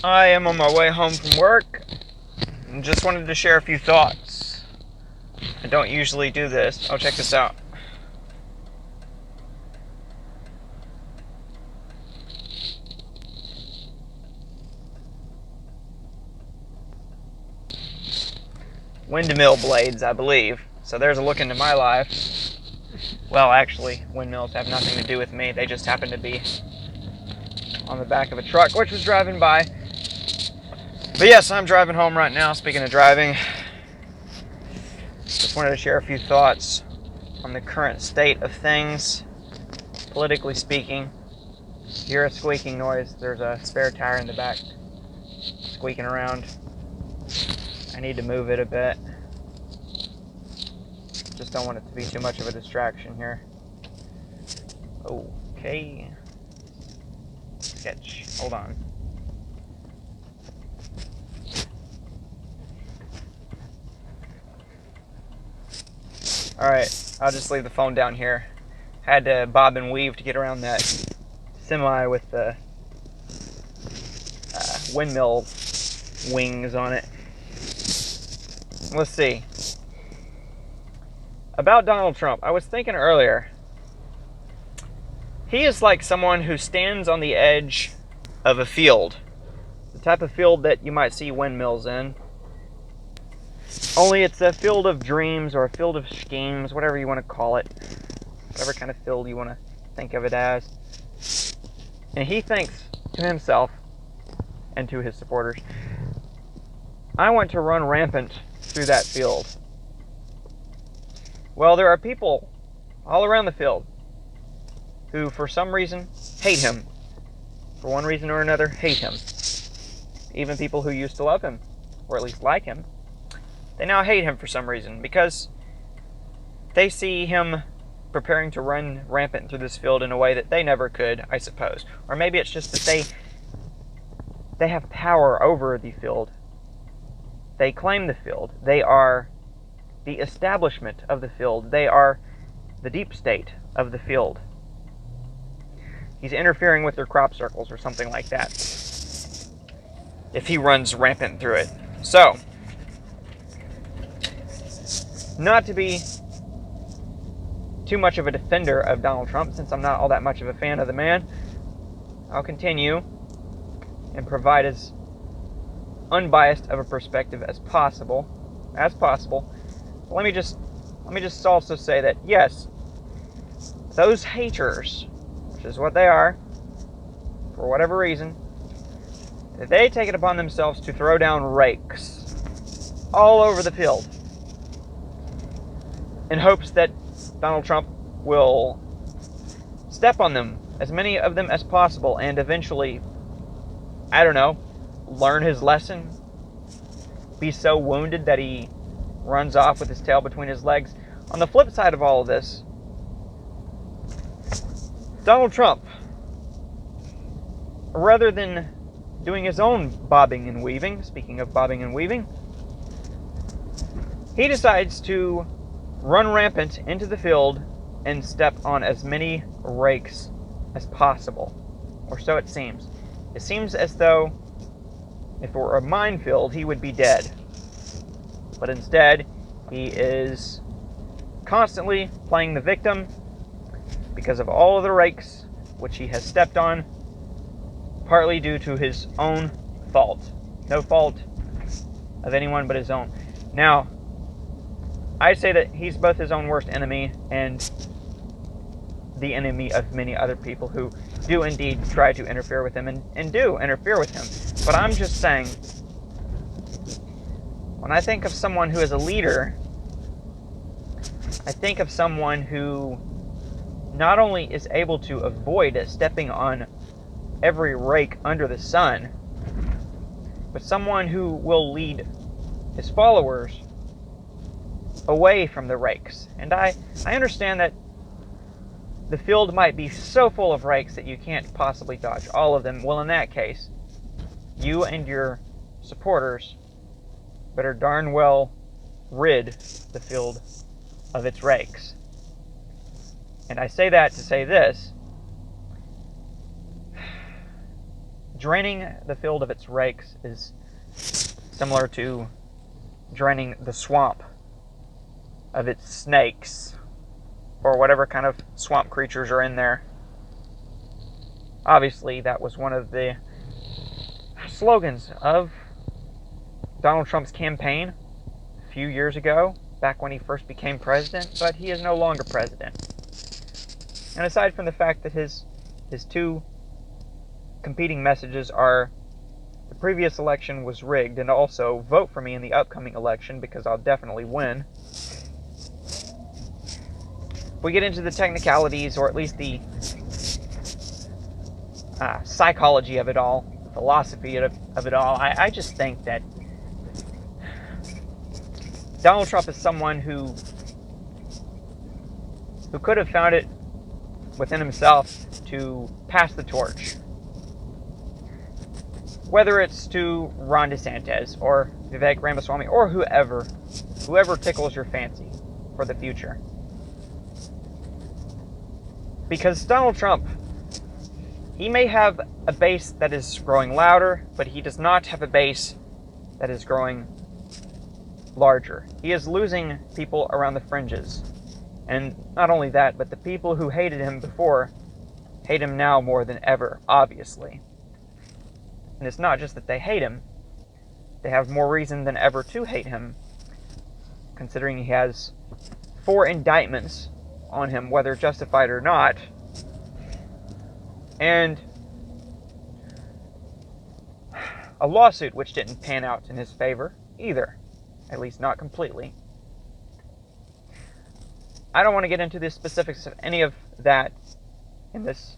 I am on my way home from work and just wanted to share a few thoughts. I don't usually do this. Oh, check this out. Windmill blades, I believe. So there's a look into my life. Well, actually, windmills have nothing to do with me. They just happen to be on the back of a truck, which was driving by. But yes, I'm driving home right now. Speaking of driving, just wanted to share a few thoughts on the current state of things, politically speaking. You hear a squeaking noise. There's a spare tire in the back squeaking around. I need to move it a bit. Just don't want it to be too much of a distraction here. Okay. Sketch. Hold on. Alright, I'll just leave the phone down here. Had to bob and weave to get around that semi with the windmill wings on it. Let's see. About Donald Trump, I was thinking earlier, he is like someone who stands on the edge of a field. The type of field that you might see windmills in. Only it's a field of dreams or a field of schemes, whatever you want to call it. Whatever kind of field you want to think of it as. And he thinks to himself and to his supporters, I want to run rampant through that field. Well, there are people all around the field who, for some reason, hate him. For one reason or another, hate him. Even people who used to love him, or at least like him, they now hate him for some reason, because they see him preparing to run rampant through this field in a way that they never could, I suppose. Or maybe it's just that they have power over the field. They claim the field. They are the establishment of the field. They are the deep state of the field. He's interfering with their crop circles or something like that, if he runs rampant through it. So, not to be too much of a defender of Donald Trump, since I'm not all that much of a fan of the man, I'll continue and provide as unbiased of a perspective as possible. Let me just also say that, yes, those haters, which is what they are, for whatever reason, they take it upon themselves to throw down rakes all over the field in hopes that Donald Trump will step on them, as many of them as possible, and eventually, I don't know, learn his lesson, be so wounded that he runs off with his tail between his legs. On the flip side of all of this, Donald Trump, rather than doing his own bobbing and weaving, speaking of bobbing and weaving, he decides to run rampant into the field and step on as many rakes as possible. Or so it seems. It seems as though if it were a minefield, he would be dead. But instead, he is constantly playing the victim because of all of the rakes which he has stepped on, partly due to his own fault. No fault of anyone but his own. Now, I say that he's both his own worst enemy and the enemy of many other people who do indeed try to interfere with him and do interfere with him. But I'm just saying, when I think of someone who is a leader, I think of someone who not only is able to avoid stepping on every rake under the sun, but someone who will lead his followers away from the rakes. And I understand that the field might be so full of rakes that you can't possibly dodge all of them. Well, in that case, you and your supporters better darn well rid the field of its rakes. And I say that to say this. draining the field of its rakes is similar to draining the swamp of its snakes, or whatever kind of swamp creatures are in there. Obviously, that was one of the slogans of Donald Trump's campaign a few years ago, back when he first became president, but he is no longer president. And aside from the fact that his two competing messages are the previous election was rigged, and also vote for me in the upcoming election because I'll definitely win. If we get into the technicalities, or at least the psychology of it all, the philosophy of it all, I just think that Donald Trump is someone who could have found it within himself to pass the torch. Whether it's to Ron DeSantis or Vivek Ramaswamy or whoever tickles your fancy for the future. Because Donald Trump, he may have a base that is growing louder, but he does not have a base that is growing larger. He is losing people around the fringes. And not only that, but the people who hated him before hate him now more than ever, obviously. And it's not just that they hate him, they have more reason than ever to hate him, considering he has 4 indictments on him, whether justified or not, and a lawsuit which didn't pan out in his favor either, at least not completely. I don't want to get into the specifics of any of that in this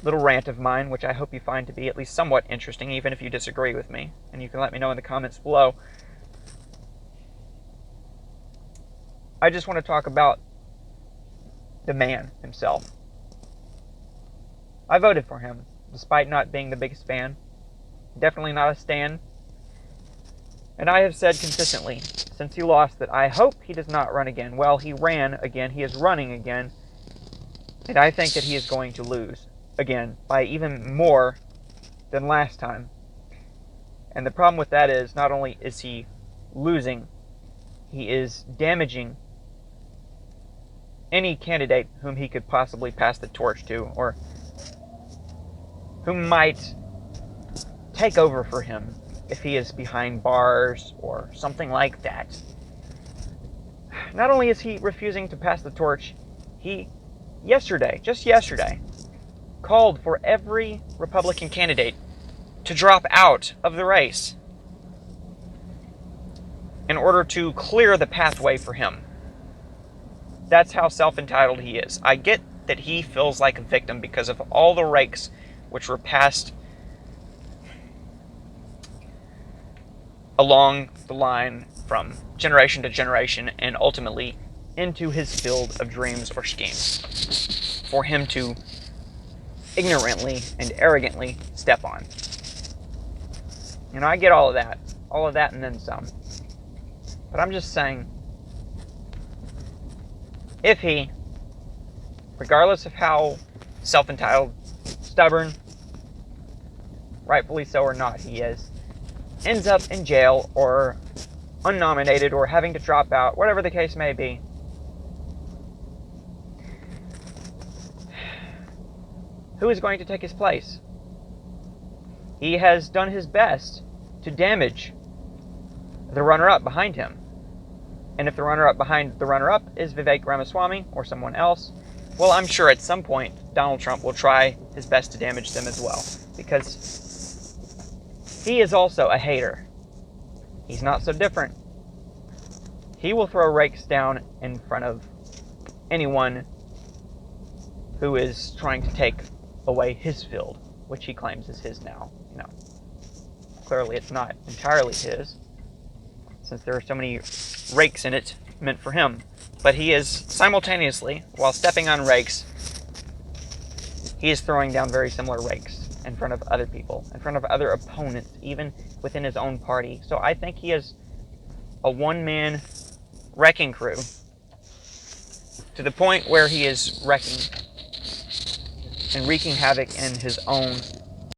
little rant of mine, which I hope you find to be at least somewhat interesting, even if you disagree with me, and you can let me know in the comments below. I just want to talk about the man himself. I voted for him, despite not being the biggest fan. Definitely not a stan. And I have said consistently, since he lost, that I hope he does not run again. Well, he ran again, he is running again, and I think that he is going to lose again by even more than last time. And the problem with that is, not only is he losing, he is damaging any candidate whom he could possibly pass the torch to, or who might take over for him if he is behind bars or something like that. Not only is he refusing to pass the torch, he just yesterday, called for every Republican candidate to drop out of the race in order to clear the pathway for him. That's how self-entitled he is. I get that he feels like a victim because of all the rakes which were passed along the line from generation to generation and ultimately into his field of dreams or schemes for him to ignorantly and arrogantly step on. And I get all of that and then some. But I'm just saying, if he, regardless of how self-entitled, stubborn, rightfully so or not he is, ends up in jail or unnominated or having to drop out, whatever the case may be, who is going to take his place? He has done his best to damage the runner-up behind him. And if the runner-up behind the runner-up is Vivek Ramaswamy or someone else, well, I'm sure at some point Donald Trump will try his best to damage them as well, because he is also a hater. He's not so different. He will throw rakes down in front of anyone who is trying to take away his field, which he claims is his now. You know, clearly it's not entirely his, since there are so many rakes in it meant for him. But he is simultaneously, while stepping on rakes, he is throwing down very similar rakes in front of other people, in front of other opponents, even within his own party. So I think he is a one-man wrecking crew, to the point where he is wrecking and wreaking havoc in his own